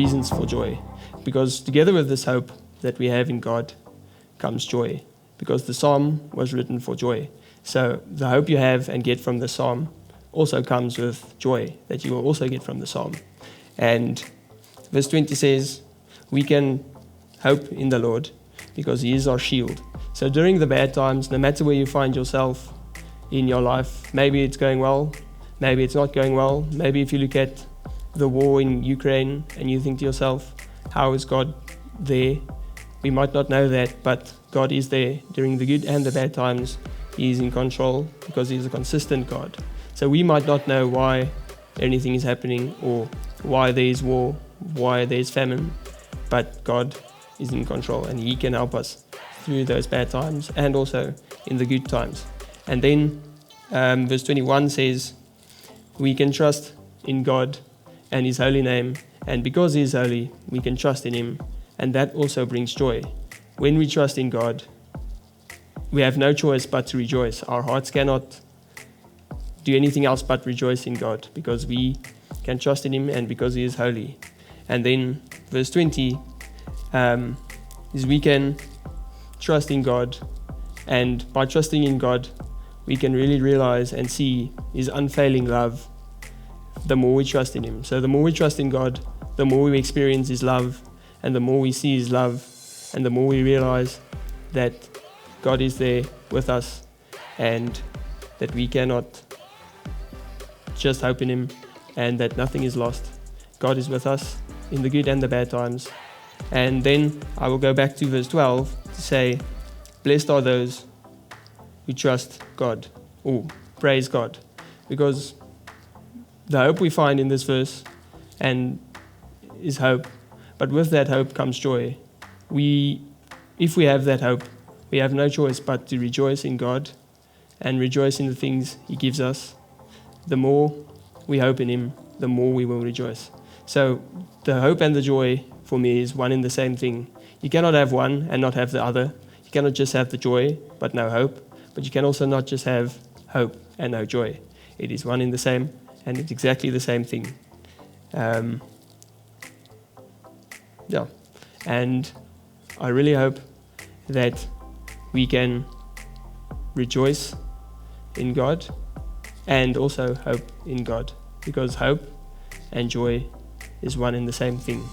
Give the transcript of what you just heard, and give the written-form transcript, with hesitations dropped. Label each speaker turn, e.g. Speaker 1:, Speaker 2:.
Speaker 1: reasons for joy. Because together with this hope that we have in God comes joy. Because the psalm was written for joy. So the hope you have and get from the psalm also comes with joy that you will also get from the psalm. And verse 20 says, we can hope in the Lord because He is our shield. So during the bad times, no matter where you find yourself in your life, maybe it's going well, maybe it's not going well. Maybe if you look at the war in Ukraine and you think to yourself, how is God there? We might not know that, but God is there during the good and the bad times. He is in control because He is a consistent God. So we might not know why anything is happening or why there is war, why there is famine, but God is in control and He can help us through those bad times and also in the good times. And then verse 21 says, we can trust in God and His holy name, and because He is holy, we can trust in Him, and that also brings joy. When we trust in God, we have no choice but to rejoice. Our hearts cannot do anything else but rejoice in God, because we can trust in Him and because He is holy. And then verse 20 is we can trust in God, and by trusting in God, we can really realize and see His unfailing love the more we trust in Him. So the more we trust in God, the more we experience His love, and the more we see His love, and the more we realize that God is there with us and that we cannot just hope in Him and that nothing is lost. God is with us in the good and the bad times. And then I will go back to verse 12 to say, blessed are those who trust God, or praise God, because the hope we find in this verse and is hope, but with that hope comes joy. If we have that hope, we have no choice but to rejoice in God and rejoice in the things He gives us. The more we hope in Him, the more we will rejoice. So the hope and the joy for me is one in the same thing. You cannot have one and not have the other. You cannot just have the joy but no hope, but you can also not just have hope and no joy. It is one in the same, and it's exactly the same thing. And I really hope that we can rejoice in God and also hope in God, because hope and joy is one in the same thing.